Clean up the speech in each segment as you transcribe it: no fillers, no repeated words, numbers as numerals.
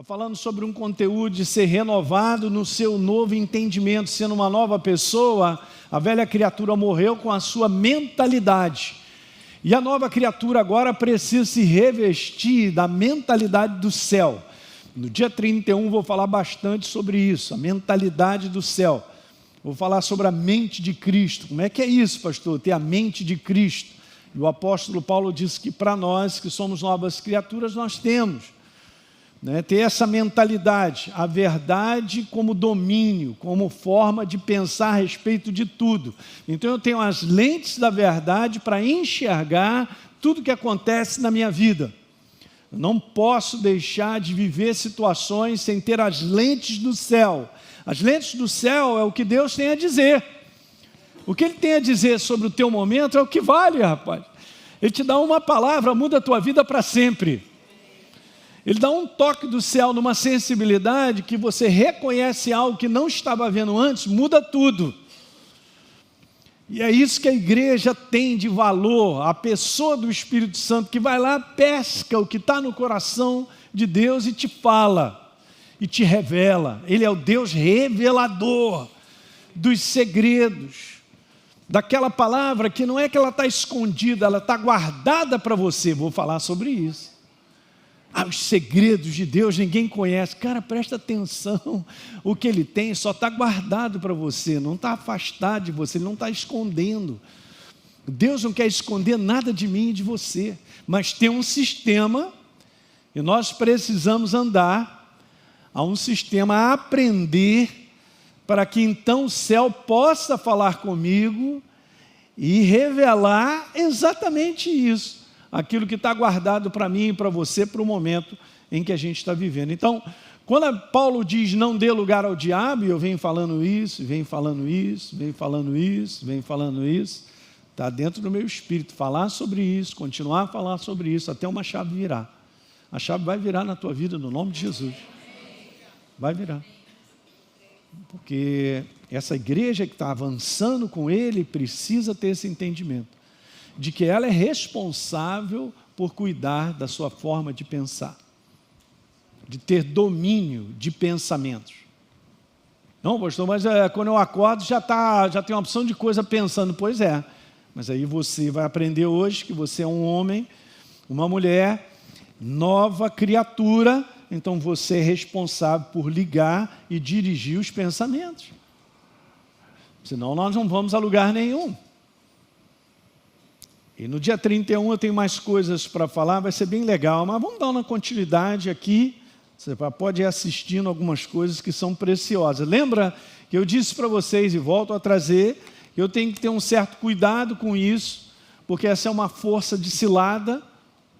falando sobre um conteúdo de ser renovado no seu novo entendimento, sendo uma nova pessoa. A velha criatura morreu com a sua mentalidade. E a nova criatura agora precisa se revestir da mentalidade do céu. No dia 31 vou falar bastante sobre isso, a mentalidade do céu. Vou falar sobre a mente de Cristo. Como é que é isso, pastor? Ter a mente de Cristo. E o apóstolo Paulo disse que para nós que somos novas criaturas, nós temos, ter essa mentalidade, a verdade como domínio, como forma de pensar a respeito de tudo. Então eu tenho as lentes da verdade para enxergar tudo que acontece na minha vida. Eu não posso deixar de viver situações sem ter as lentes do céu. As lentes do céu é o que Deus tem a dizer. O que Ele tem a dizer sobre o teu momento é o que vale, rapaz. Ele te dá uma palavra, muda a tua vida para sempre. Ele dá um toque do céu numa sensibilidade que você reconhece algo que não estava vendo antes, muda tudo. E é isso que a igreja tem de valor, a pessoa do Espírito Santo que vai lá, pesca o que está no coração de Deus e te fala, e te revela. Ele é o Deus revelador dos segredos, daquela palavra que não é que ela está escondida, ela está guardada para você. Vou falar sobre isso. Os segredos de Deus ninguém conhece. Cara, presta atenção, o que Ele tem só está guardado para você, não está afastado de você, Ele não está escondendo. Deus não quer esconder nada de mim e de você, mas tem um sistema, e nós precisamos andar a um sistema, a aprender, para que então o céu possa falar comigo e revelar exatamente isso, aquilo que está guardado para mim e para você, para o momento em que a gente está vivendo. Então, quando Paulo diz não dê lugar ao diabo, e eu venho falando isso, venho falando isso, venho falando isso, venho falando isso, está dentro do meu espírito, falar sobre isso, continuar a falar sobre isso, até uma chave virar. A chave vai virar na tua vida, no nome de Jesus. Vai virar. Porque essa igreja que está avançando com Ele, precisa ter esse entendimento de que ela é responsável por cuidar da sua forma de pensar, de ter domínio de pensamentos. Não, pastor, mas quando eu acordo já tem uma opção de coisa pensando. Pois é, mas aí você vai aprender hoje que você é um homem, uma mulher, nova criatura, então você é responsável por ligar e dirigir os pensamentos. Senão nós não vamos a lugar nenhum. E no dia 31 eu tenho mais coisas para falar, vai ser bem legal, mas vamos dar uma continuidade aqui. Você pode ir assistindo algumas coisas que são preciosas. Lembra que eu disse para vocês, e volto a trazer, que eu tenho que ter um certo cuidado com isso, porque essa é uma força de cilada,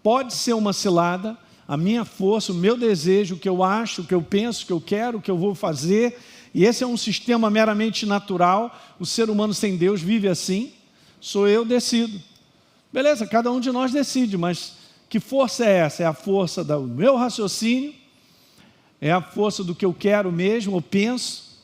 pode ser uma cilada, a minha força, o meu desejo, o que eu acho, o que eu penso, o que eu quero, o que eu vou fazer, e esse é um sistema meramente natural. O ser humano sem Deus vive assim, sou eu, decido. Beleza, cada um de nós decide, mas que força é essa? É a força do meu raciocínio? É a força do que eu quero mesmo, ou penso?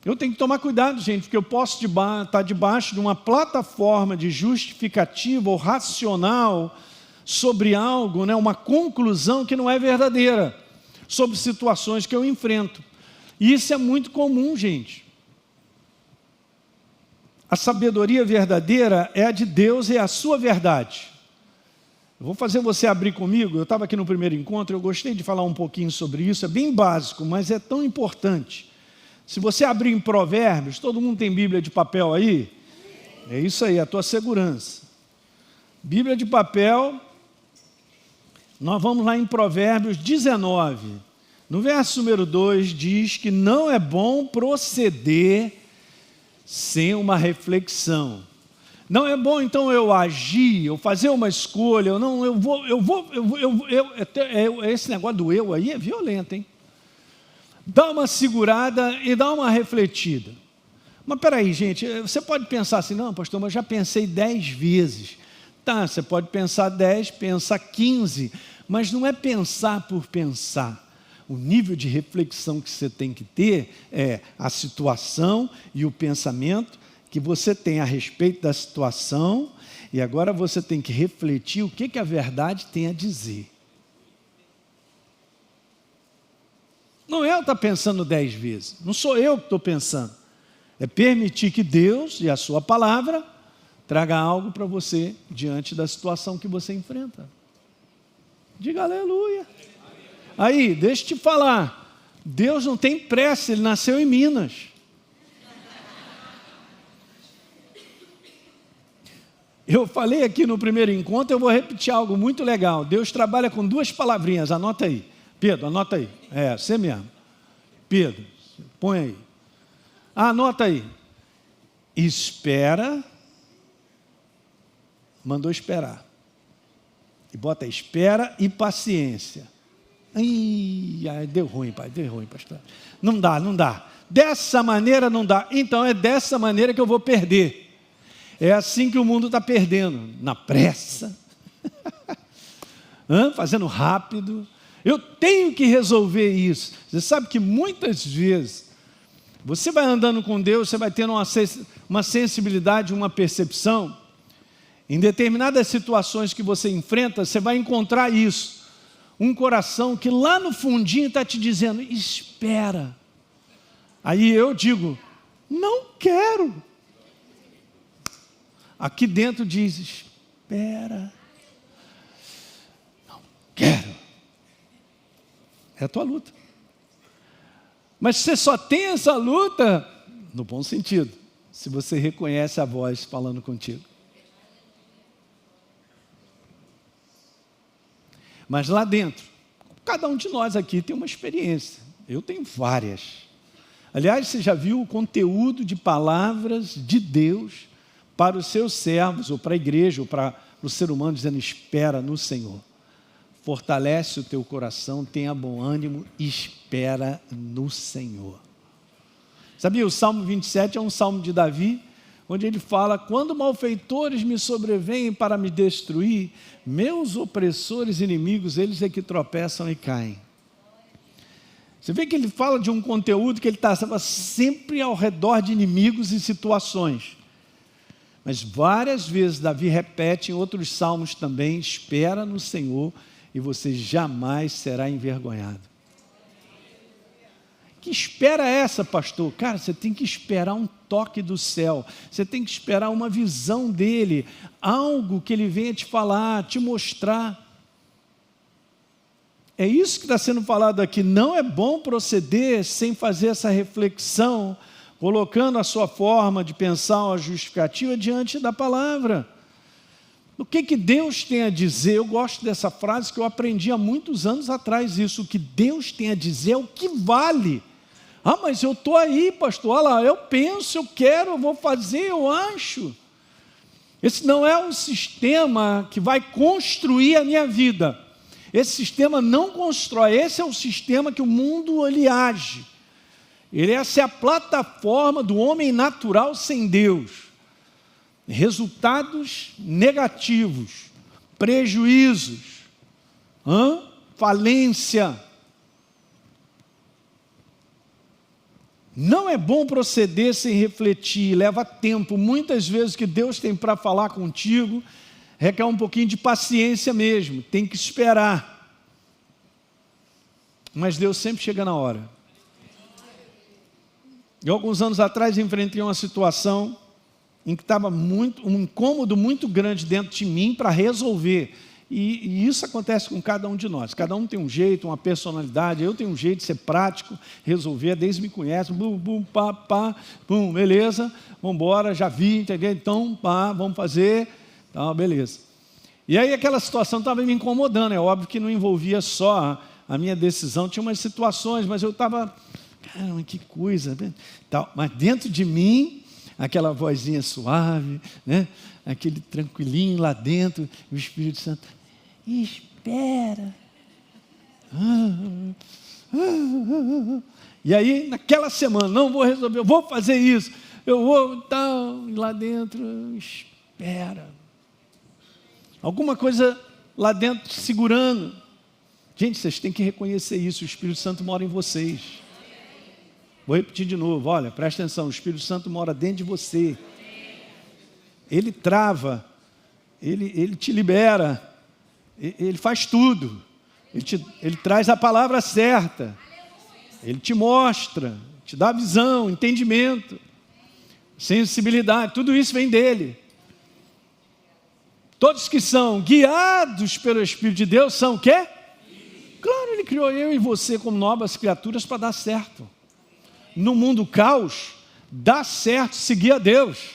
Eu tenho que tomar cuidado, gente, porque eu posso estar debaixo de uma plataforma de justificativa ou racional sobre algo, uma conclusão que não é verdadeira, sobre situações que eu enfrento. E isso é muito comum, gente. A sabedoria verdadeira é a de Deus, é a sua verdade. Eu vou fazer você abrir comigo. Eu estava aqui no primeiro encontro, eu gostei de falar um pouquinho sobre isso, é bem básico, mas é tão importante. Se você abrir em Provérbios, todo mundo tem Bíblia de papel aí? É isso aí, a tua segurança. Bíblia de papel, nós vamos lá em Provérbios 19. No verso número 2 diz que não é bom proceder sem uma reflexão. Não é bom então eu agir, eu fazer uma escolha, esse negócio do eu aí é violento, hein? Dá uma segurada e dá uma refletida. Mas peraí, gente, você pode pensar assim, não, pastor, mas eu já pensei 10 vezes. Tá, você pode pensar 10, pensar 15, mas não é pensar por pensar. O nível de reflexão que você tem que ter é a situação e o pensamento que você tem a respeito da situação, e agora você tem que refletir o que a verdade tem a dizer. Não é eu estar pensando 10 vezes, não sou eu que estou pensando. É permitir que Deus e a sua palavra traga algo para você diante da situação que você enfrenta. Diga aleluia. Aí, deixa eu te falar, Deus não tem pressa, Ele nasceu em Minas. Eu falei aqui no primeiro encontro, eu vou repetir algo muito legal. Deus trabalha com 2 palavrinhas, anota aí. Pedro, anota aí. Você mesmo. Pedro, põe aí. Anota aí. Espera. Mandou esperar. E bota aí, espera e paciência. Deu ruim, pai, deu ruim, pastor. Não dá. Dessa maneira não dá. Então é dessa maneira que eu vou perder. É assim que o mundo está perdendo, na pressa, fazendo rápido. Eu tenho que resolver isso. Você sabe que muitas vezes, você vai andando com Deus, você vai tendo uma sensibilidade, uma percepção. Em determinadas situações que você enfrenta, você vai encontrar isso. Um coração que lá no fundinho está te dizendo, espera. Aí eu digo, não quero. Aqui dentro diz, espera. Não quero. É a tua luta. Mas você só tem essa luta, no bom sentido, se você reconhece a voz falando contigo. Mas lá dentro, cada um de nós aqui tem uma experiência. Eu tenho várias. Aliás, você já viu o conteúdo de palavras de Deus para os seus servos, ou para a igreja, ou para o ser humano, dizendo, espera no Senhor. Fortalece o teu coração, tenha bom ânimo, espera no Senhor. Sabia, o Salmo 27 é um salmo de Davi, onde ele fala, quando malfeitores me sobrevêm para me destruir, meus opressores inimigos, eles é que tropeçam e caem. Você vê que ele fala de um conteúdo que ele estava sempre ao redor de inimigos e situações. Mas várias vezes Davi repete em outros salmos também, espera no Senhor e você jamais será envergonhado. Que espera é essa, pastor? Cara, você tem que esperar um toque do céu, você tem que esperar uma visão dele, algo que ele venha te falar, te mostrar. É isso que está sendo falado aqui, não é bom proceder sem fazer essa reflexão, colocando a sua forma de pensar uma justificativa diante da palavra. O que Deus tem a dizer? Eu gosto dessa frase que eu aprendi há muitos anos atrás, isso, o que Deus tem a dizer é o que vale. Mas eu estou aí, pastor, olha lá, eu penso, eu quero, eu vou fazer, eu acho. Esse não é um sistema que vai construir a minha vida. Esse sistema não constrói, esse é o sistema que o mundo ele age. Essa é a plataforma do homem natural sem Deus. Resultados negativos, prejuízos, falência. Não é bom proceder sem refletir, leva tempo. Muitas vezes o que Deus tem para falar contigo requer um pouquinho de paciência mesmo, tem que esperar. Mas Deus sempre chega na hora. Eu, alguns anos atrás, enfrentei uma situação em que estava um incômodo muito grande dentro de mim para resolver. E isso acontece com cada um de nós. Cada um tem um jeito, uma personalidade. Eu tenho um jeito de ser prático, resolver. Desde me conhece, beleza, vamos embora, já vi, entendeu? Então, vamos fazer, beleza. E aí aquela situação estava me incomodando. É óbvio que não envolvia só a minha decisão, tinha umas situações, mas eu estava, caramba, que coisa, né? Mas dentro de mim, aquela vozinha suave, né? Aquele tranquilinho lá dentro, o Espírito Santo, espera. E aí, naquela semana, não vou resolver, eu vou fazer isso, eu vou, lá dentro, espera. Alguma coisa lá dentro te segurando. Gente, vocês têm que reconhecer isso, o Espírito Santo mora em vocês. Vou repetir de novo, olha, presta atenção, o Espírito Santo mora dentro de você. Ele trava, ele te libera, ele faz tudo, ele traz a palavra certa. Ele te mostra, te dá visão, entendimento, sensibilidade, tudo isso vem dele. Todos que são guiados pelo Espírito de Deus são o quê? Claro, Ele criou eu e você como novas criaturas para dar certo. No mundo caos, dá certo seguir a Deus.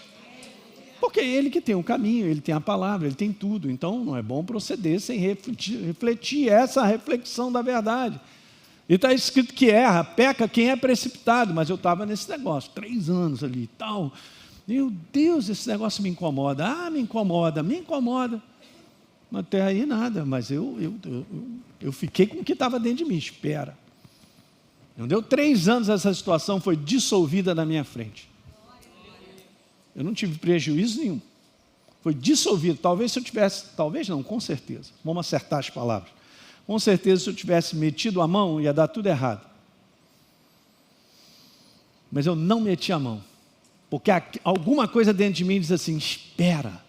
Porque é Ele que tem o caminho, Ele tem a palavra, Ele tem tudo. Então não é bom proceder sem refletir essa reflexão da verdade. E está escrito que erra, peca quem é precipitado. Mas eu estava nesse negócio, 3 anos ali e tal. Meu Deus, esse negócio me incomoda. Ah, me incomoda. Até aí nada, mas eu fiquei com o que estava dentro de mim. Espera. Não deu 3 anos, essa situação foi dissolvida na minha frente. Eu não tive prejuízo nenhum. Foi dissolvido. Talvez se eu tivesse, talvez não, com certeza. Vamos acertar as palavras. Com certeza se eu tivesse metido a mão, ia dar tudo errado. Mas eu não meti a mão. Porque alguma coisa dentro de mim diz assim, espera.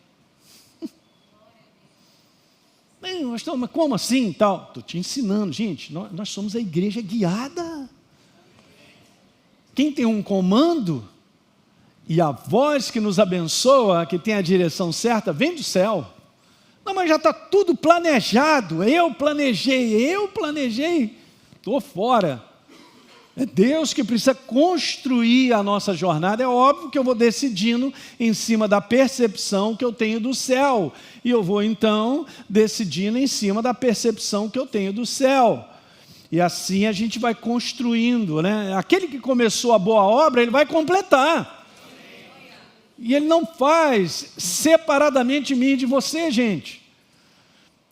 Bem, mas como assim? Estou te ensinando, gente, nós somos a igreja guiada. Quem tem um comando e a voz que nos abençoa, que tem a direção certa, vem do céu. Não, mas já está tudo planejado, eu planejei, estou fora. É Deus que precisa construir a nossa jornada. É óbvio que eu vou decidindo em cima da percepção que eu tenho do céu. E eu vou então decidindo em cima da percepção que eu tenho do céu. E assim a gente vai construindo, né? Aquele que começou a boa obra, ele vai completar. E ele não faz separadamente de mim e de você, gente.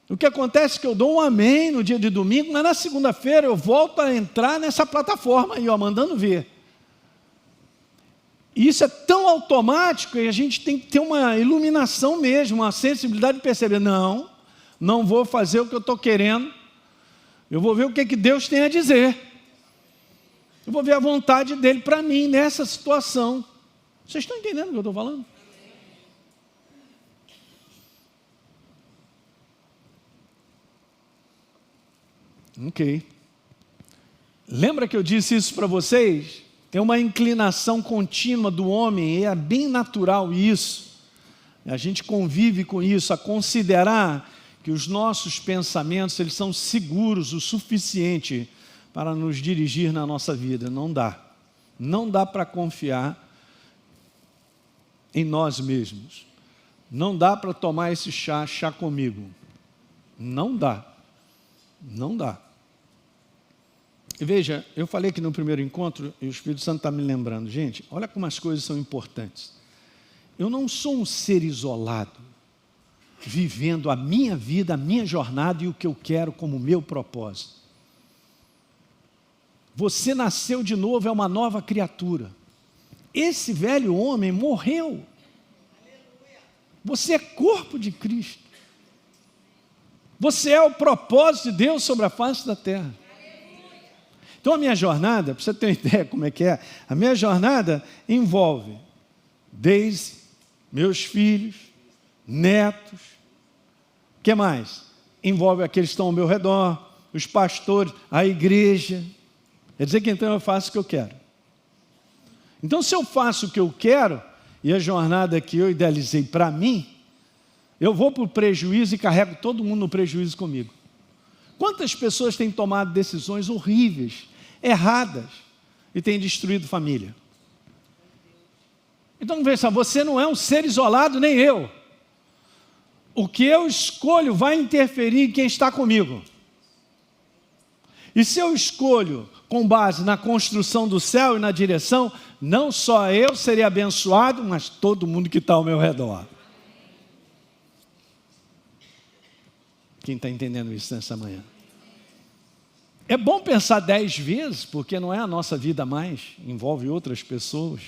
O que acontece é que eu dou um amém no dia de domingo, mas na segunda-feira eu volto a entrar nessa plataforma aí, mandando ver. E isso é tão automático e a gente tem que ter uma iluminação mesmo, uma sensibilidade de perceber, não vou fazer o que eu estou querendo, eu vou ver o que Deus tem a dizer. Eu vou ver a vontade dEle para mim nessa situação. Vocês estão entendendo o que eu estou falando? Ok. Lembra que eu disse isso para vocês? Tem uma inclinação contínua do homem, e é bem natural isso. A gente convive com isso, a considerar que os nossos pensamentos, eles são seguros o suficiente para nos dirigir na nossa vida. Não dá. Não dá para confiar em nós mesmos. Não dá para tomar esse chá comigo. Não dá. Não dá. E veja, eu falei que no primeiro encontro, e o Espírito Santo está me lembrando, gente, olha como as coisas são importantes. Eu não sou um ser isolado, vivendo a minha vida, a minha jornada e o que eu quero como meu propósito. Você nasceu de novo, é uma nova criatura. Esse velho homem morreu. Você é corpo de Cristo. Você é o propósito de Deus sobre a face da terra. Então a minha jornada, para você ter uma ideia como é que é, a minha jornada envolve desde meus filhos, netos, o que mais? Envolve aqueles que estão ao meu redor, os pastores, a igreja. Quer dizer que então eu faço o que eu quero. Então se eu faço o que eu quero, e a jornada que eu idealizei para mim, eu vou para o prejuízo e carrego todo mundo no prejuízo comigo. Quantas pessoas têm tomado decisões horríveis, erradas, e têm destruído família? Então, veja, você não é um ser isolado, nem eu. O que eu escolho vai interferir em quem está comigo. E se eu escolho com base na construção do céu e na direção, não só eu serei abençoado, mas todo mundo que está ao meu redor. Quem está entendendo isso nessa manhã? É bom pensar 10 vezes, porque não é a nossa vida mais, envolve outras pessoas.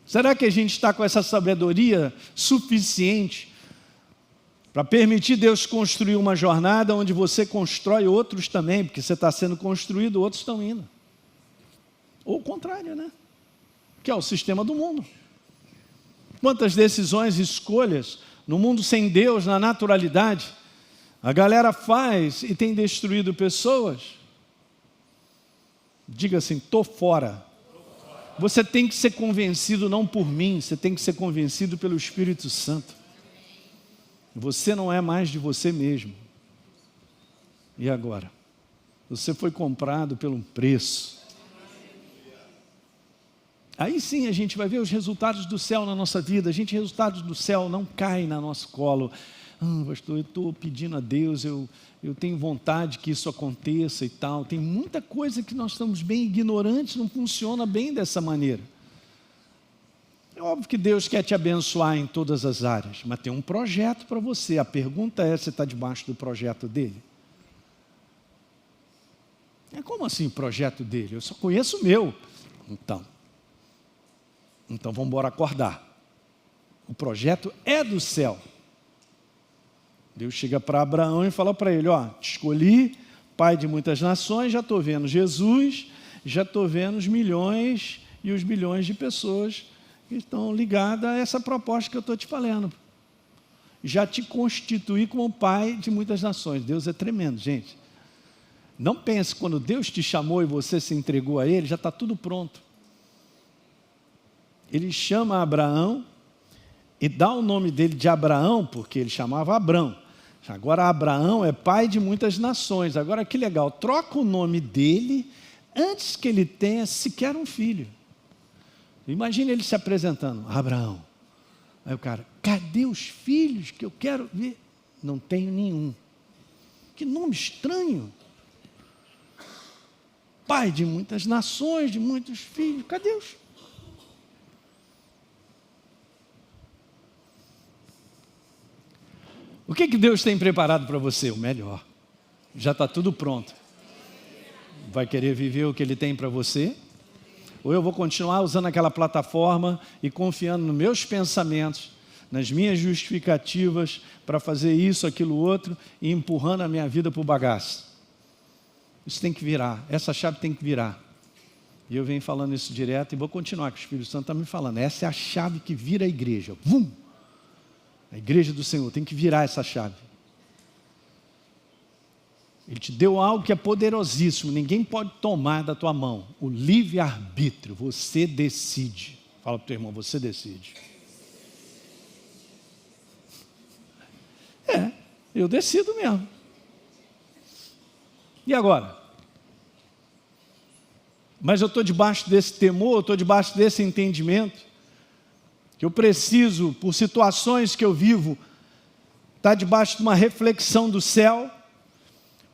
Será que a gente está com essa sabedoria suficiente para permitir Deus construir uma jornada onde você constrói outros também, porque você está sendo construído, outros estão indo. Ou o contrário, né? Que é o sistema do mundo. Quantas decisões e escolhas no mundo sem Deus, na naturalidade, a galera faz e tem destruído pessoas. Diga assim, estou fora. Você tem que ser convencido não por mim, você tem que ser convencido pelo Espírito Santo. Você não é mais de você mesmo. E agora? Você foi comprado por um preço. Aí sim a gente vai ver os resultados do céu na nossa vida. Resultados do céu não caem no nosso colo. Pastor, eu estou pedindo a Deus, eu tenho vontade que isso aconteça e tal. Tem muita coisa que nós estamos bem ignorantes, não funciona bem dessa maneira. É óbvio que Deus quer te abençoar em todas as áreas, mas tem um projeto para você. A pergunta é, você está debaixo do projeto dele? Como assim projeto dele? Eu só conheço o meu. Então vamos embora acordar. O projeto é do céu. Deus chega para Abraão e fala para ele, te escolhi, pai de muitas nações, já estou vendo Jesus, já estou vendo os milhões e os bilhões de pessoas que estão ligadas a essa proposta que eu estou te falando. Já te constituí como pai de muitas nações. Deus é tremendo, gente. Não pense que quando Deus te chamou e você se entregou a Ele, já está tudo pronto. Ele chama Abraão e dá o nome dele de Abraão, porque ele chamava Abrão. Agora Abraão é pai de muitas nações. Agora que legal, troca o nome dele antes que ele tenha sequer um filho. Imagina ele se apresentando, Abraão. Aí o cara, cadê os filhos que eu quero ver? Não tenho nenhum. Que nome estranho. Pai de muitas nações, de muitos filhos, cadê os? O que Deus tem preparado para você? O melhor. Já está tudo pronto. Vai querer viver o que Ele tem para você? Ou eu vou continuar usando aquela plataforma e confiando nos meus pensamentos, nas minhas justificativas para fazer isso, aquilo, outro e empurrando a minha vida para o bagaço? Isso tem que virar. Essa chave tem que virar. E eu venho falando isso direto e vou continuar, que o Espírito Santo está me falando. Essa é a chave que vira a igreja. Vum! A igreja do Senhor tem que virar essa chave. Ele te deu algo que é poderosíssimo, ninguém pode tomar da tua mão. O livre-arbítrio, você decide. Fala para o teu irmão, você decide. Eu decido mesmo. E agora? Mas eu estou debaixo desse temor, eu estou debaixo desse entendimento. Que eu preciso, por situações que eu vivo, estar debaixo de uma reflexão do céu,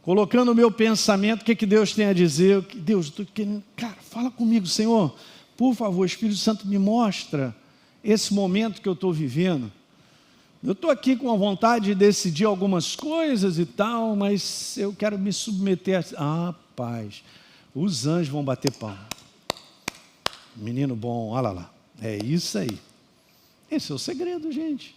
colocando o meu pensamento, o que Deus tem a dizer. Deus, estou querendo, cara, fala comigo, Senhor, por favor, Espírito Santo, me mostra esse momento que eu estou vivendo. Eu estou aqui com a vontade de decidir algumas coisas e tal, mas eu quero me submeter a... paz, os anjos vão bater palma. Menino bom, olha lá, é isso aí. Esse é o segredo, gente.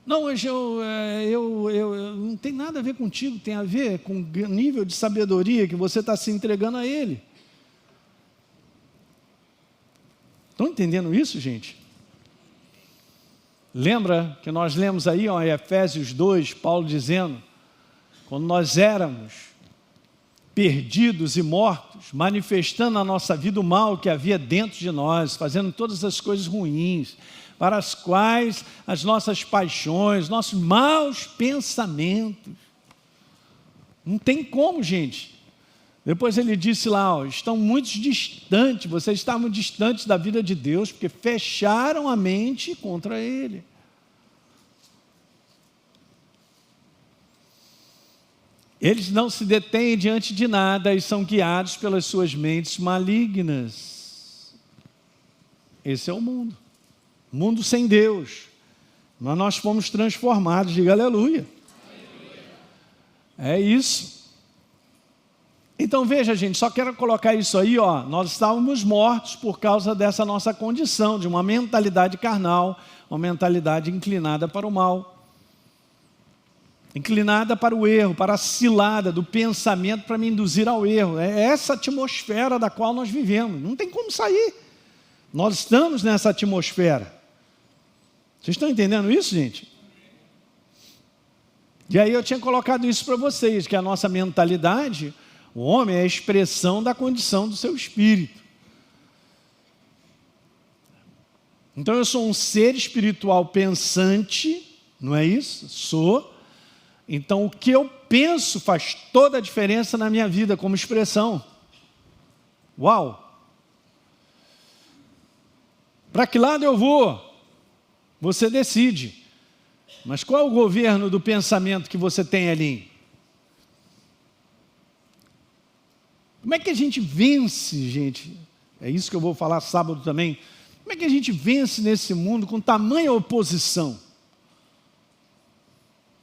Não, hoje não tem nada a ver contigo, tem a ver com o nível de sabedoria que você está se entregando a Ele. Estão entendendo isso, gente? Lembra que nós lemos aí, em Efésios 2, Paulo dizendo, quando nós éramos perdidos e mortos, manifestando na nossa vida o mal que havia dentro de nós, fazendo todas as coisas ruins, para as quais as nossas paixões, nossos maus pensamentos. Não tem como, gente. Depois ele disse lá, estão muito distantes, vocês estavam distantes da vida de Deus, porque fecharam a mente contra Ele. Eles não se detêm diante de nada e são guiados pelas suas mentes malignas. Esse é o mundo. Mundo sem Deus. Mas nós fomos transformados, diga aleluia. É isso. Então veja, gente, só quero colocar isso aí, nós estávamos mortos por causa dessa nossa condição, de uma mentalidade carnal, uma mentalidade inclinada para o mal. Inclinada para o erro, para a cilada do pensamento para me induzir ao erro. É essa atmosfera da qual nós vivemos. Não tem como sair. Nós estamos nessa atmosfera. Vocês estão entendendo isso, gente? E aí eu tinha colocado isso para vocês, que a nossa mentalidade, O homem é a expressão da condição do seu espírito. Então eu sou um ser espiritual pensante, não é isso? Sou. Então o que eu penso faz toda a diferença na minha vida como expressão. Uau! Para que lado eu vou? Você decide. Mas qual é o governo do pensamento que você tem ali? Como é que a gente vence, gente? É isso que eu vou falar sábado também. Como é que a gente vence nesse mundo com tamanha oposição?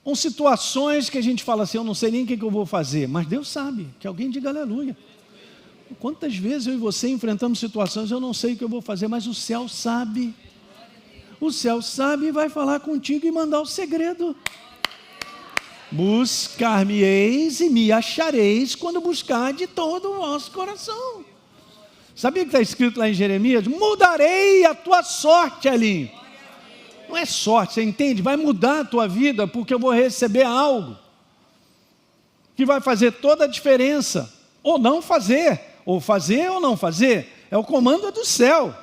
Com situações que a gente fala assim, eu não sei nem o que eu vou fazer, mas Deus sabe, que alguém diga aleluia. Quantas vezes eu e você enfrentamos situações, eu não sei o que eu vou fazer, mas o céu sabe. O céu sabe e vai falar contigo e mandar o segredo. Buscar-me-eis e me achareis quando buscar de todo o vosso coração. Sabia que está escrito lá em Jeremias? Mudarei a tua sorte ali. Não é sorte, você entende? Vai mudar a tua vida porque eu vou receber algo que vai fazer toda a diferença. Ou não fazer, ou fazer ou não fazer. É o comando do céu.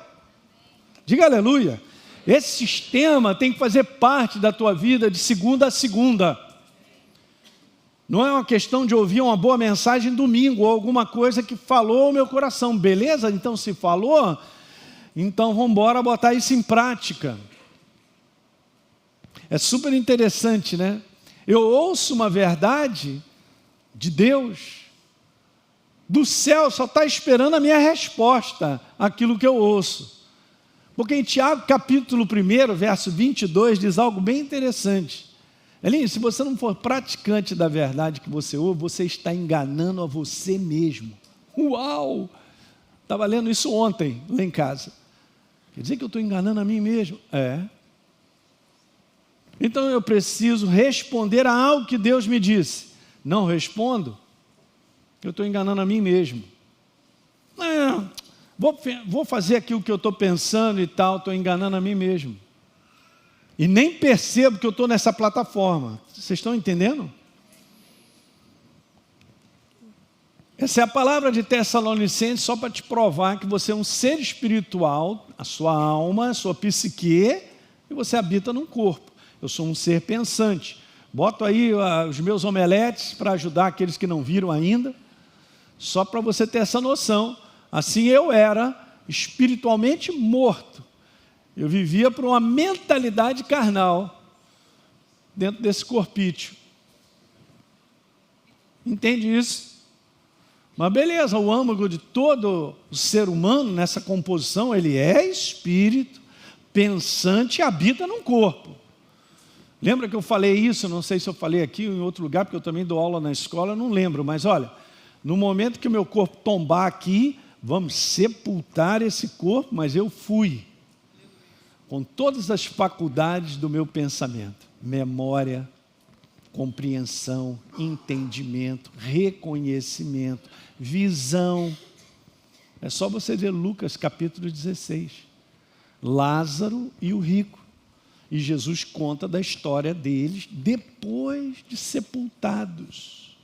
Diga aleluia. Esse sistema tem que fazer parte da tua vida de segunda a segunda. Não é uma questão de ouvir uma boa mensagem domingo, ou alguma coisa que falou ao meu coração. Beleza? Então se falou, então vamos embora botar isso em prática. É super interessante, né? Eu ouço uma verdade de Deus, do céu só está esperando a minha resposta àquilo que eu ouço. Porque em Tiago capítulo 1, verso 22, diz algo bem interessante. Elinho, se você não for praticante da verdade que você ouve, você está enganando a você mesmo. Uau! Estava lendo isso ontem, lá em casa. Quer dizer que eu estou enganando a mim mesmo? É. Então eu preciso responder a algo que Deus me disse. Não respondo, eu estou enganando a mim mesmo. Vou fazer aquilo que eu estou pensando e tal, estou enganando a mim mesmo. E nem percebo que eu estou nessa plataforma. Vocês estão entendendo? Essa é a palavra de Tessalonicenses só para te provar que você é um ser espiritual, a sua alma, a sua psique, e você habita num corpo. Eu sou um ser pensante. Boto aí os meus omeletes para ajudar aqueles que não viram ainda, só para você ter essa noção. Assim eu era espiritualmente morto. Eu vivia por uma mentalidade carnal dentro desse corpício. Entende isso? Mas beleza, o âmago de todo o ser humano nessa composição, ele é espírito, pensante e habita num corpo. Lembra que eu falei isso? Não sei se eu falei aqui ou em outro lugar, porque eu também dou aula na escola, não lembro. Mas olha, no momento que o meu corpo tombar aqui, vamos sepultar esse corpo, mas eu fui. Com todas as faculdades do meu pensamento, memória, compreensão, entendimento, reconhecimento, visão. É só você ver Lucas capítulo 16, Lázaro e o rico. E Jesus conta da história deles depois de sepultados.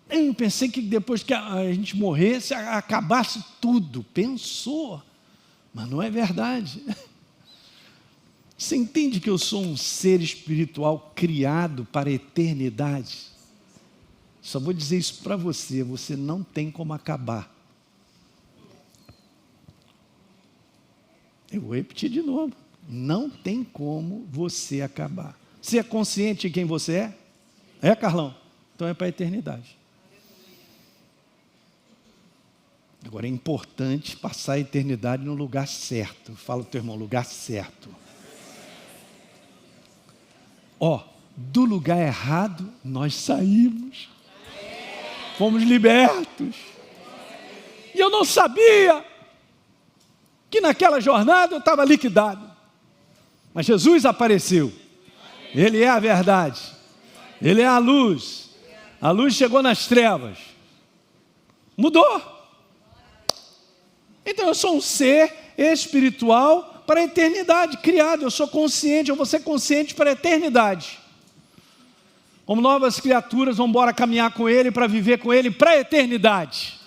Eu pensei que depois que a gente morresse, acabasse tudo. Pensou. Mas não é verdade. Você entende que eu sou um ser espiritual criado para a eternidade? Só vou dizer isso para você, você não tem como acabar. Eu vou repetir de novo. Não tem como você acabar. Você é consciente de quem você é? É, Carlão? Então é para a eternidade. Agora é importante passar a eternidade no lugar certo. Fala o teu irmão, lugar certo. Do lugar errado nós saímos. Fomos libertos. E eu não sabia que naquela jornada eu estava liquidado. Mas Jesus apareceu. Ele é a verdade. Ele é a luz. A luz chegou nas trevas. Mudou. Então eu sou um ser espiritual para a eternidade, criado. Eu sou consciente, eu vou ser consciente para a eternidade. Como novas criaturas, vamos embora caminhar com Ele para viver com Ele para a eternidade.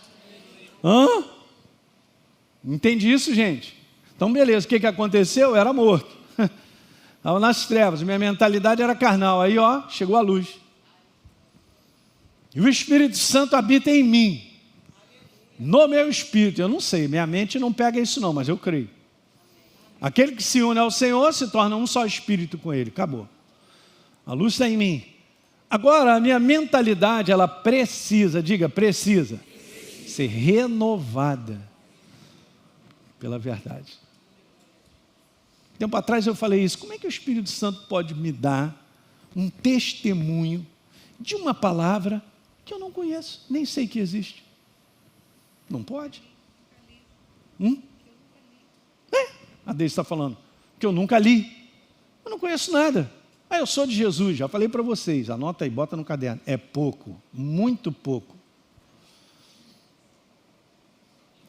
Hã? Entende isso, gente? Então, beleza, o que aconteceu? Eu era morto. Estava nas trevas, minha mentalidade era carnal. Aí, ó, chegou a luz. E o Espírito Santo habita em mim. No meu espírito. Eu não sei, minha mente não pega isso não, mas eu creio. Aquele que se une ao Senhor se torna um só espírito com Ele. Acabou. A luz está em mim. Agora, a minha mentalidade, ela precisa, diga, precisa ser renovada pela verdade. Tempo atrás eu falei isso. Como é que o Espírito Santo pode me dar um testemunho de uma palavra que eu não conheço, nem sei que existe? Não pode. A Deise está falando que eu nunca li. Eu não conheço nada. Eu sou de Jesus, já falei para vocês. Anota aí, bota no caderno. É pouco, muito pouco.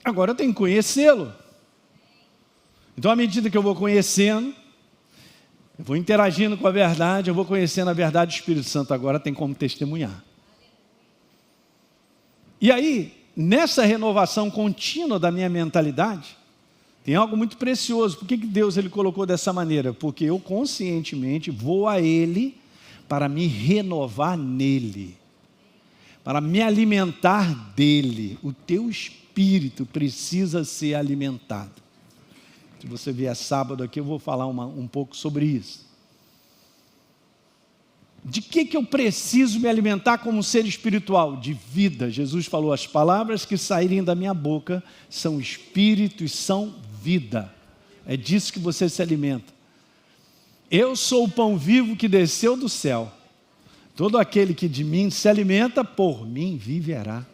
Agora eu tenho que conhecê-lo. Então, à medida que eu vou conhecendo, eu vou interagindo com a verdade, eu vou conhecendo a verdade, o Espírito Santo agora tem como testemunhar. E aí, nessa renovação contínua da minha mentalidade, tem algo muito precioso. Por que Deus ele colocou dessa maneira? Porque eu conscientemente vou a Ele para me renovar nele, para me alimentar dele. O teu espírito precisa ser alimentado. Se você vier sábado aqui, eu vou falar um pouco sobre isso. De que eu preciso me alimentar como um ser espiritual? De vida. Jesus falou, as palavras que saírem da minha boca são espírito e são vida. É disso que você se alimenta. Eu sou o pão vivo que desceu do céu. Todo aquele que de mim se alimenta, por mim viverá.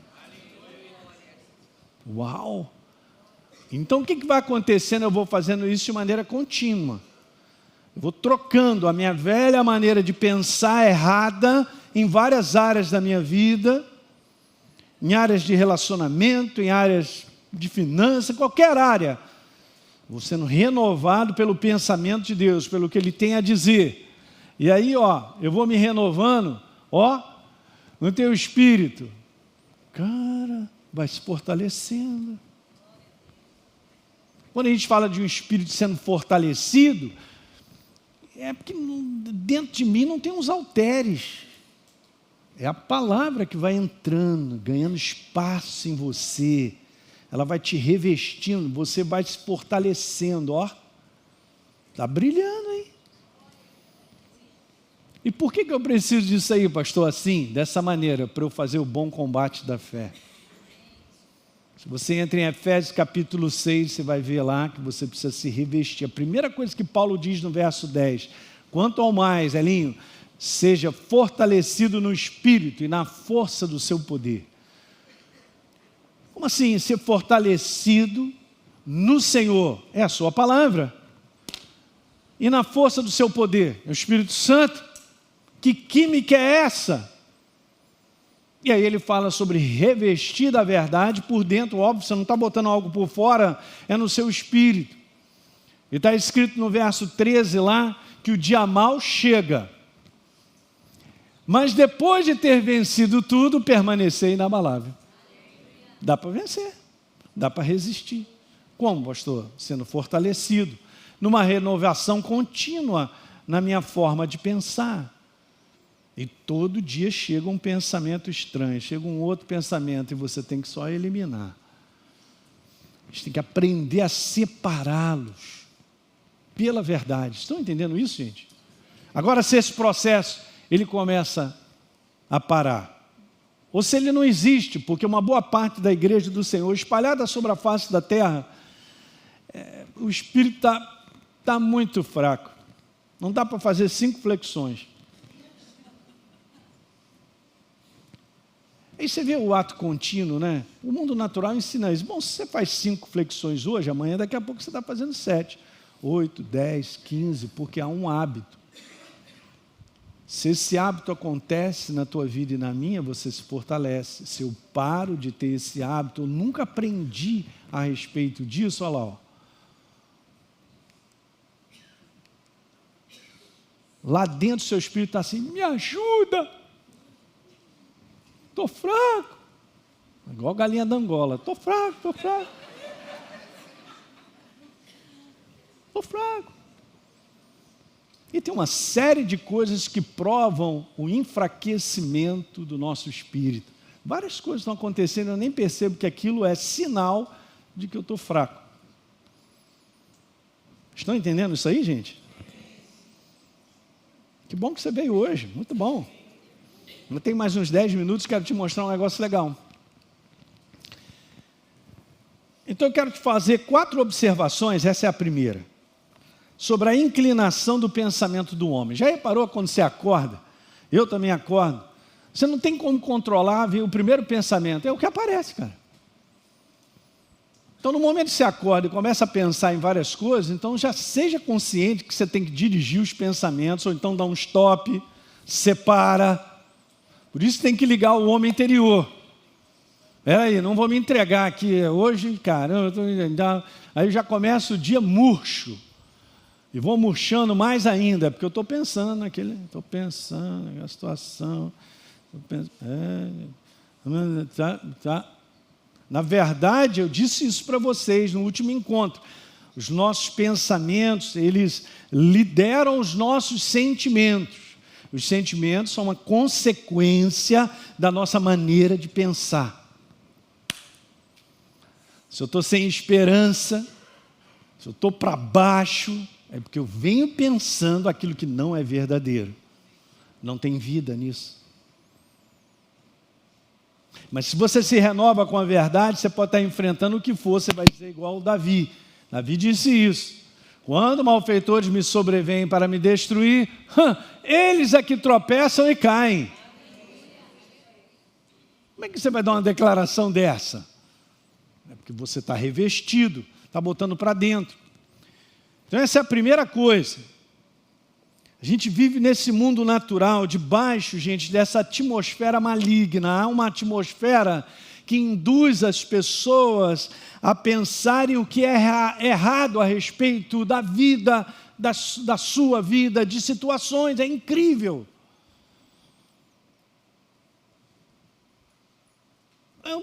Uau! Então o que vai acontecendo? Eu vou fazendo isso de maneira contínua. Eu vou trocando a minha velha maneira de pensar errada em várias áreas da minha vida, em áreas de relacionamento, em áreas de finanças, qualquer área. Vou sendo renovado pelo pensamento de Deus, pelo que Ele tem a dizer. E aí, ó, eu vou me renovando, ó, no teu espírito. Cara, vai se fortalecendo. Quando a gente fala de um espírito sendo fortalecido, é porque dentro de mim não tem uns halteres. É a palavra que vai entrando, ganhando espaço em você. Ela vai te revestindo, você vai se fortalecendo, ó. Está brilhando aí. E por que eu preciso disso aí, pastor? Assim, dessa maneira, para eu fazer o bom combate da fé. Se você entra em Efésios capítulo 6, você vai ver lá que você precisa se revestir. A primeira coisa que Paulo diz no verso 10, quanto ao mais, Elinho, seja fortalecido no espírito e na força do seu poder. Como assim ser fortalecido no Senhor? É a sua palavra. E na força do seu poder? É o Espírito Santo. Que química é essa? E aí ele fala sobre revestir da verdade por dentro. Óbvio, você não está botando algo por fora, é no seu espírito. E está escrito no verso 13 lá, que o dia mau chega. Mas depois de ter vencido tudo, permanecer inabalável. Dá para vencer, dá para resistir. Como, pastor? Sendo fortalecido, numa renovação contínua na minha forma de pensar. E todo dia chega um pensamento estranho, chega um outro pensamento e você tem que só eliminar. A gente tem que aprender a separá-los pela verdade. Estão entendendo isso, gente? Agora, se esse processo ele começa a parar, ou se ele não existe, porque uma boa parte da igreja do Senhor, espalhada sobre a face da terra, o espírito está muito fraco. Não dá para fazer 5 flexões. Aí você vê o ato contínuo, né? O mundo natural ensina isso. Bom, se você faz 5 flexões hoje, amanhã, daqui a pouco você está fazendo 7, 8, 10, 15, porque há um hábito. Se esse hábito acontece na tua vida e na minha, você se fortalece. Se eu paro de ter esse hábito, eu nunca aprendi a respeito disso, olha lá, ó. Lá dentro do seu espírito está assim, me ajuda, estou fraco. Igual galinha da Angola, estou fraco, estou fraco. Estou fraco. E tem uma série de coisas que provam o enfraquecimento do nosso espírito. Várias coisas estão acontecendo, eu nem percebo que aquilo é sinal de que eu estou fraco. Estão entendendo isso aí, gente? Que bom que você veio hoje, muito bom. Eu tenho mais uns 10 minutos, quero te mostrar um negócio legal. Então eu quero te fazer 4 observações, essa é a primeira, sobre a inclinação do pensamento do homem. Já reparou quando você acorda? Eu também acordo. Você não tem como controlar, ver o primeiro pensamento, é o que aparece, cara. Então no momento que você acorda e começa a pensar em várias coisas, então já seja consciente que você tem que dirigir os pensamentos, ou então dar um stop, separa. Por isso tem que ligar o homem interior. Peraí, não vou me entregar aqui hoje, cara. Aí eu já começo o dia murcho. E vou murchando mais ainda, porque eu estou pensando estou pensando naquela situação. Na verdade, eu disse isso para vocês no último encontro. Os nossos pensamentos, eles lideram os nossos sentimentos. Os sentimentos são uma consequência da nossa maneira de pensar. Se eu estou sem esperança, se eu estou para baixo, é porque eu venho pensando aquilo que não é verdadeiro. Não tem vida nisso. Mas se você se renova com a verdade, você pode estar enfrentando o que for, você vai dizer igual o Davi. Davi disse isso. Quando malfeitores me sobrevêm para me destruir, eles é que tropeçam e caem. Como é que você vai dar uma declaração dessa? É porque você está revestido, está botando para dentro. Então essa é a primeira coisa. A gente vive nesse mundo natural, debaixo, gente, dessa atmosfera maligna. Há uma atmosfera que induz as pessoas a pensarem o que é errado a respeito da vida, da sua vida, de situações. É incrível.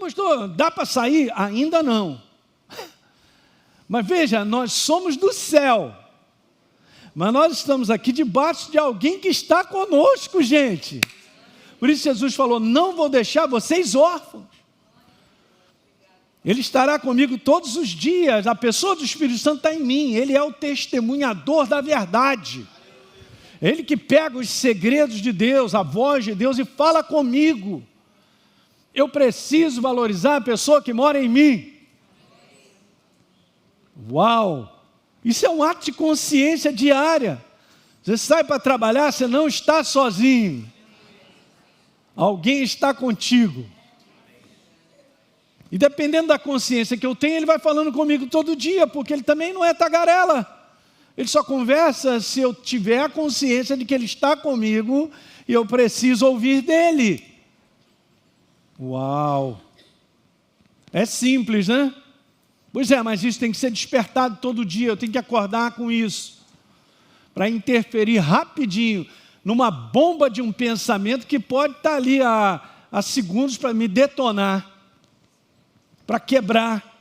Pastor, dá para sair? Ainda não. Mas veja, nós somos do céu. Mas nós estamos aqui debaixo de alguém que está conosco, gente. Por isso Jesus falou, não vou deixar vocês órfãos. Ele estará comigo todos os dias. A pessoa do Espírito Santo está em mim. Ele é o testemunhador da verdade. Ele que pega os segredos de Deus, a voz de Deus e fala comigo. Eu preciso valorizar a pessoa que mora em mim. Uau! Isso é um ato de consciência diária. Você sai para trabalhar, você não está sozinho. Alguém está contigo. E dependendo da consciência que eu tenho, ele vai falando comigo todo dia, porque ele também não é tagarela. Ele só conversa se eu tiver a consciência de que ele está comigo e eu preciso ouvir dele. Uau! É simples, né? Pois é, mas isso tem que ser despertado todo dia, eu tenho que acordar com isso, para interferir rapidinho numa bomba de um pensamento que pode estar ali a segundos para me detonar, para quebrar.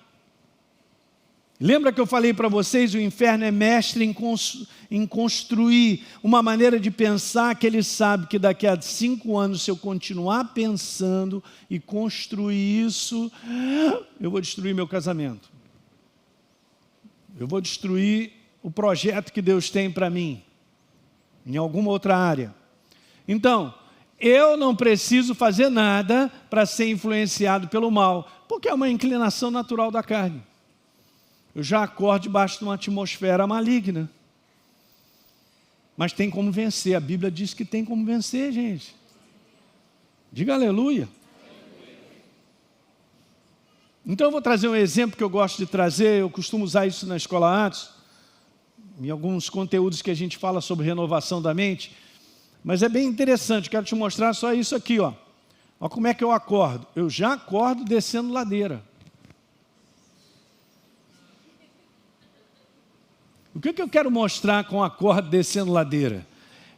Lembra que eu falei para vocês, o inferno é mestre em construir uma maneira de pensar que ele sabe que daqui a 5 anos, se eu continuar pensando e construir isso, eu vou destruir meu casamento. Eu vou destruir o projeto que Deus tem para mim, em alguma outra área. Então, eu não preciso fazer nada para ser influenciado pelo mal, porque é uma inclinação natural da carne. Eu já acordo debaixo de uma atmosfera maligna. Mas tem como vencer. A Bíblia diz que tem como vencer, gente. Diga aleluia. Então eu vou trazer um exemplo que eu gosto de trazer. Eu costumo usar isso na Escola Atos, em alguns conteúdos que a gente fala sobre renovação da mente. Mas é bem interessante. Quero te mostrar só isso aqui, ó. Olha como é que eu acordo. Eu já acordo descendo ladeira. O que eu quero mostrar com o acordo descendo ladeira?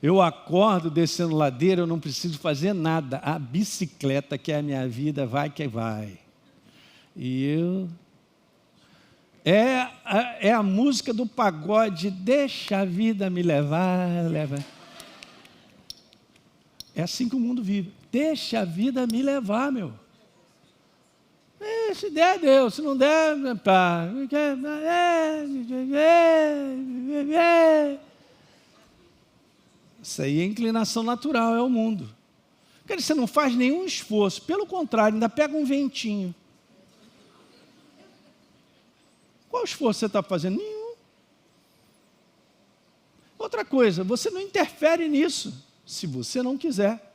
Eu acordo descendo ladeira, eu não preciso fazer nada. A bicicleta, que é a minha vida, vai que vai. E eu... É a música do pagode, deixa a vida me levar, leva. É assim que o mundo vive. Deixa a vida me levar, meu. Se der, deu. Se não der, pá. Isso aí é inclinação natural, é o mundo. Quer dizer, você não faz nenhum esforço. Pelo contrário, ainda pega um ventinho. Qual esforço você está fazendo? Nenhum. Outra coisa, você não interfere nisso, se você não quiser.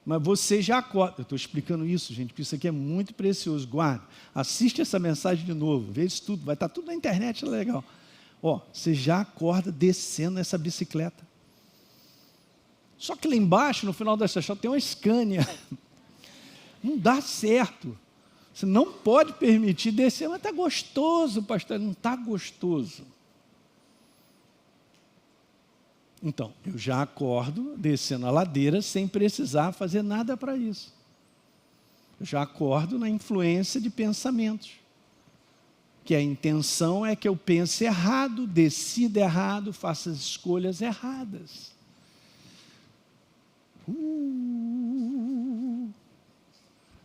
Mas você já acorda. Eu estou explicando isso, gente, porque isso aqui é muito precioso. Guarda, assiste essa mensagem de novo, vê isso tudo, vai estar tudo na internet, é legal. Ó, você já acorda descendo essa bicicleta. Só que lá embaixo, no final dessa chave, tem uma Scania. Não dá certo. Você não pode permitir descer, mas está gostoso, pastor. Não está gostoso. Então, eu já acordo descendo a ladeira sem precisar fazer nada para isso. Eu já acordo na influência de pensamentos. Que a intenção é que eu pense errado, decida errado, faça as escolhas erradas.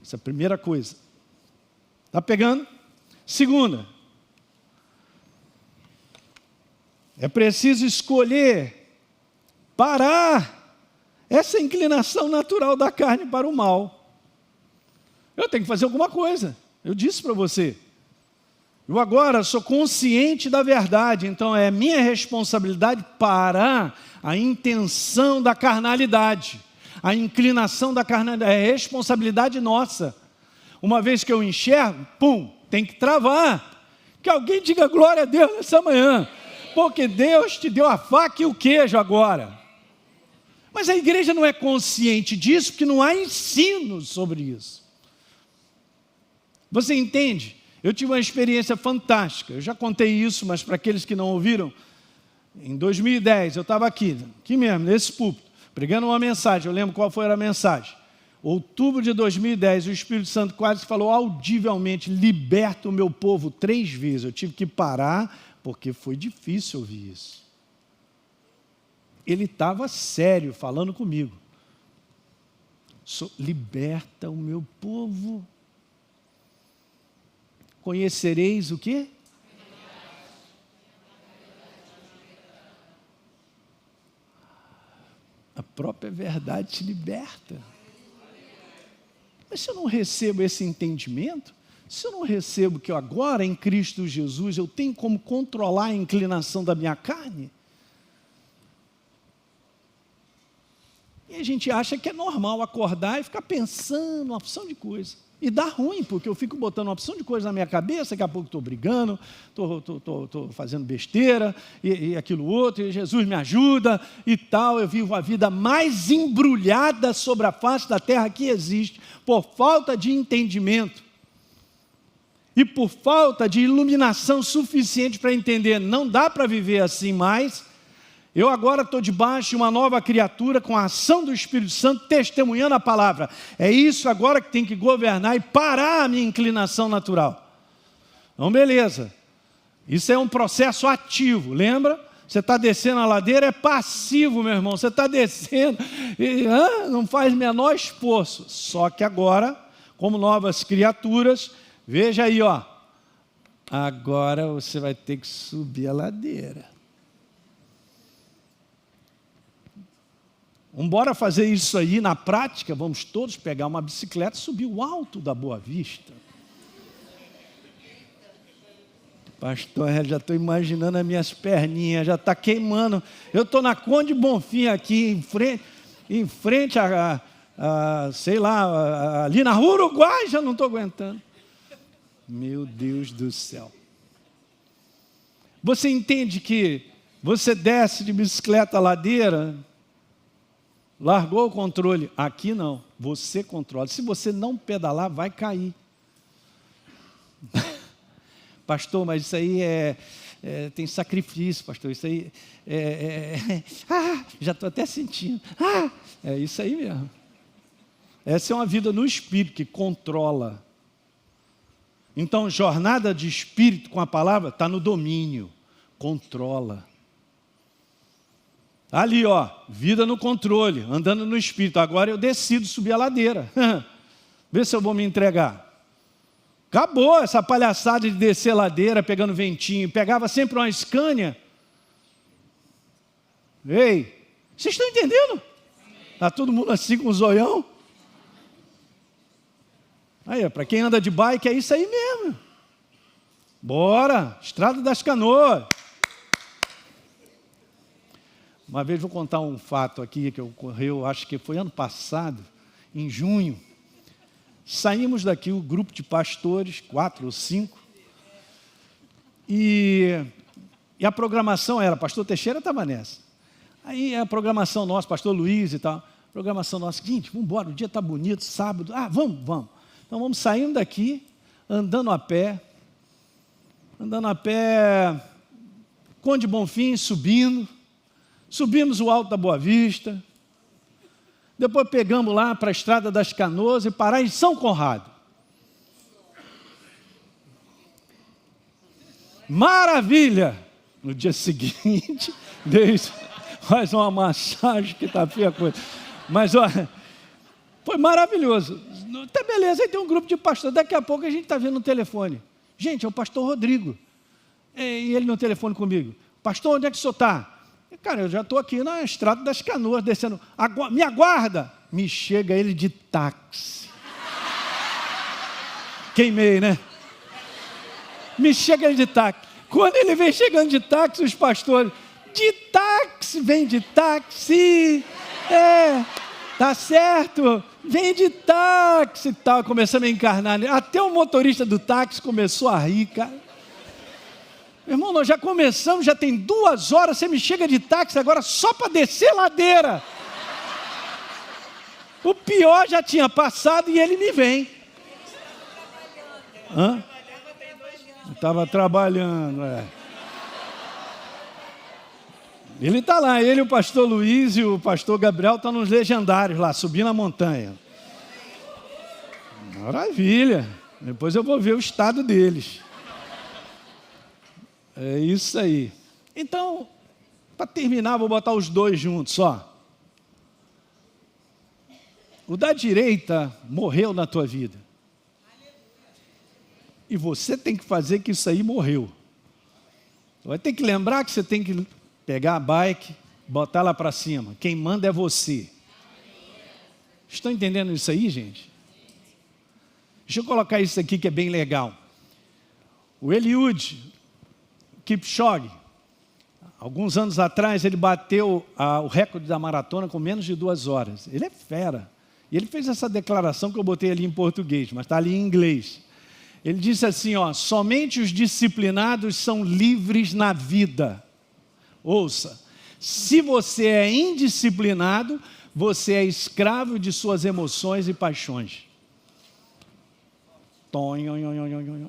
Essa é a primeira coisa. Está pegando? Segunda. É preciso escolher parar essa inclinação natural da carne para o mal. Eu tenho que fazer alguma coisa. Eu disse para você. Eu agora sou consciente da verdade, então é minha responsabilidade parar a intenção da carnalidade. A inclinação da carnalidade é responsabilidade nossa. Uma vez que eu enxergo, pum, tem que travar. Que alguém diga glória a Deus nessa manhã. Porque Deus te deu a faca e o queijo agora. Mas a igreja não é consciente disso, porque não há ensino sobre isso. Você entende? Eu tive uma experiência fantástica. Eu já contei isso, mas para aqueles que não ouviram, em 2010, eu estava aqui mesmo, nesse púlpito, pregando uma mensagem. Eu lembro qual foi a mensagem. Outubro de 2010, o Espírito Santo quase falou audivelmente: liberta o meu povo 3 vezes. Eu tive que parar, porque foi difícil ouvir isso. Ele estava sério falando comigo. Liberta o meu povo. Conhecereis o quê? A própria verdade te liberta. Mas se eu não recebo esse entendimento, se eu não recebo que agora em Cristo Jesus eu tenho como controlar a inclinação da minha carne, e a gente acha que é normal acordar e ficar pensando uma opção de coisa. E dá ruim, porque eu fico botando uma opção de coisa na minha cabeça, daqui a pouco estou brigando, estou fazendo besteira, e aquilo outro, e Jesus me ajuda, e tal. Eu vivo a vida mais embrulhada sobre a face da terra que existe, por falta de entendimento, e por falta de iluminação suficiente para entender, não dá para viver assim mais. Eu agora estou debaixo de uma nova criatura com a ação do Espírito Santo, testemunhando a palavra. É isso agora que tem que governar e parar a minha inclinação natural. Então, beleza. Isso é um processo ativo, lembra? Você está descendo a ladeira, é passivo, meu irmão. Você está descendo e não faz menor esforço. Só que agora, como novas criaturas, veja aí, ó. Agora você vai ter que subir a ladeira. Vamos embora fazer isso aí na prática, vamos todos pegar uma bicicleta e subir o alto da Boa Vista. Pastor, já estou imaginando as minhas perninhas, já está queimando. Eu estou na Conde Bonfim aqui, em frente sei lá, ali na Rua Uruguai, já não estou aguentando. Meu Deus do céu. Você entende que você desce de bicicleta a ladeira, largou o controle. Aqui não, você controla. Se você não pedalar, vai cair. Pastor, mas isso aí tem sacrifício, pastor, isso aí, já estou até sentindo, é isso aí mesmo. Essa é uma vida no Espírito que controla. Então, jornada de Espírito com a palavra está no domínio, controla. Ali, ó, vida no controle, andando no Espírito. Agora eu decido subir a ladeira. Vê se eu vou me entregar. Acabou essa palhaçada de descer a ladeira, pegando ventinho. Pegava sempre uma Scania. Ei, vocês estão entendendo? Está todo mundo assim com o zoião? Aí, para quem anda de bike, é isso aí mesmo. Bora, Estrada das Canoas. Uma vez vou contar um fato aqui que ocorreu, acho que foi ano passado, em junho. Saímos daqui, o grupo de pastores, 4 ou 5, e a programação era, pastor Teixeira estava nessa. Aí a programação nossa, pastor Luiz e tal, programação nossa, gente, vamos embora, o dia está bonito, sábado, vamos. Então vamos saindo daqui, andando a pé, Conde Bonfim, subimos o Alto da Boa Vista, depois pegamos lá para a Estrada das Canoas e parar em São Conrado. Maravilha! No dia seguinte, faz uma massagem que está feia a coisa. Mas, olha, foi maravilhoso. Tá beleza, aí tem um grupo de pastores. Daqui a pouco a gente está vendo no telefone. Gente, é o pastor Rodrigo. E ele no telefone comigo. Pastor, onde é que o senhor está? Cara, eu já estou aqui na Estrada das Canoas, descendo. Me aguarda. Me chega ele de táxi. Queimei, né? Me chega ele de táxi. Quando ele vem chegando de táxi, os pastores, de táxi, vem de táxi. Tá certo? Vem de táxi e tal. Começamos a encarnar. Até o motorista do táxi começou a rir, cara. Meu irmão, nós já começamos, já tem 2 horas, você me chega de táxi agora só para descer a ladeira. O pior já tinha passado e ele me vem. Estava trabalhando, Ele está lá, ele, o pastor Luiz e o pastor Gabriel estão nos legendários lá, subindo a montanha. Maravilha. Depois eu vou ver o estado deles. É isso aí. Então, para terminar, vou botar os dois juntos, ó. O da direita morreu na tua vida. E você tem que fazer que isso aí morreu. Vai ter que lembrar que você tem que pegar a bike, botar lá para cima. Quem manda é você. Estão entendendo isso aí, gente? Deixa eu colocar isso aqui que é bem legal. O Eliud Kipchoge, alguns anos atrás, ele bateu o recorde da maratona com menos de 2 horas. Ele é fera. E ele fez essa declaração que eu botei ali em português, mas está ali em inglês. Ele disse assim, ó, somente os disciplinados são livres na vida. Ouça, se você é indisciplinado, você é escravo de suas emoções e paixões.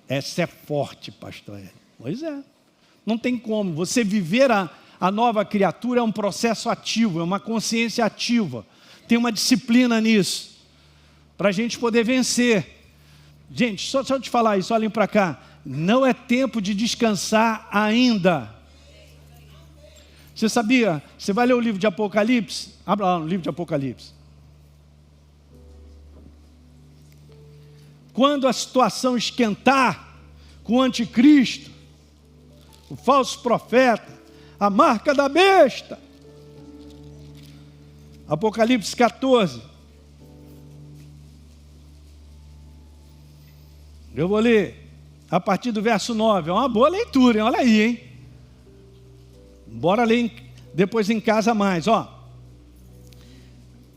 Essa é forte, pastor. Pois é. Não tem como. Você viver a nova criatura é um processo ativo, é uma consciência ativa. Tem uma disciplina nisso, para a gente poder vencer. Gente, só te falar isso, olhem para cá. Não é tempo de descansar ainda. Você sabia? Você vai ler o livro de Apocalipse? Abra lá no livro de Apocalipse. Quando a situação esquentar com o anticristo, o falso profeta, a marca da besta. Apocalipse 14. Eu vou ler a partir do verso 9. É uma boa leitura, hein? Olha aí, hein? Bora ler depois em casa mais, ó.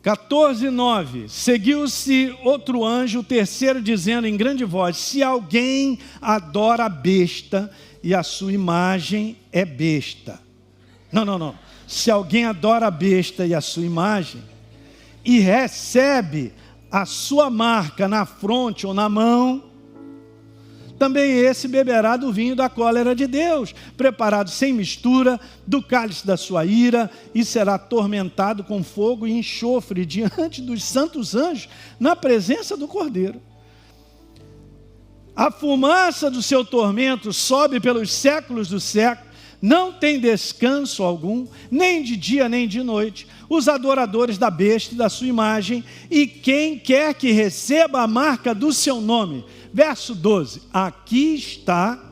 14:9. Seguiu-se outro anjo, o terceiro, dizendo em grande voz: se alguém adora a besta e a sua imagem é besta. Não. Se alguém adora a besta e a sua imagem e recebe a sua marca na fronte ou na mão, também esse beberá do vinho da cólera de Deus, preparado sem mistura, do cálice da sua ira, e será atormentado com fogo e enxofre diante dos santos anjos, na presença do Cordeiro. A fumaça do seu tormento sobe pelos séculos dos séculos, não tem descanso algum, nem de dia nem de noite, os adoradores da besta e da sua imagem, e quem quer que receba a marca do seu nome. Verso 12, aqui está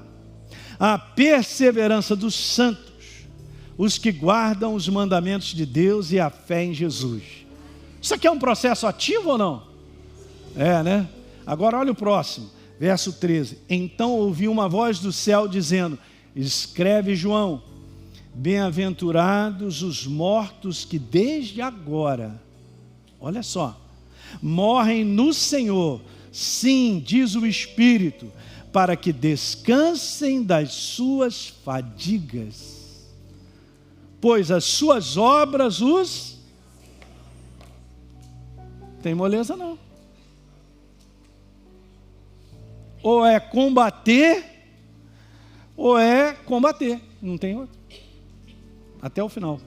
a perseverança dos santos, os que guardam os mandamentos de Deus e a fé em Jesus. Isso aqui é um processo ativo ou não? É, né? Agora olha o próximo, verso 13. Então ouvi uma voz do céu dizendo, escreve João, bem-aventurados os mortos que desde agora, olha só, morrem no Senhor. Sim, diz o Espírito, para que descansem das suas fadigas, pois as suas obras os... Tem moleza não. Ou é combater, ou é combater, não tem outro. Até o final.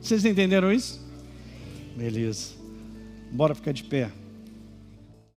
Vocês entenderam isso? Beleza. Bora ficar de pé.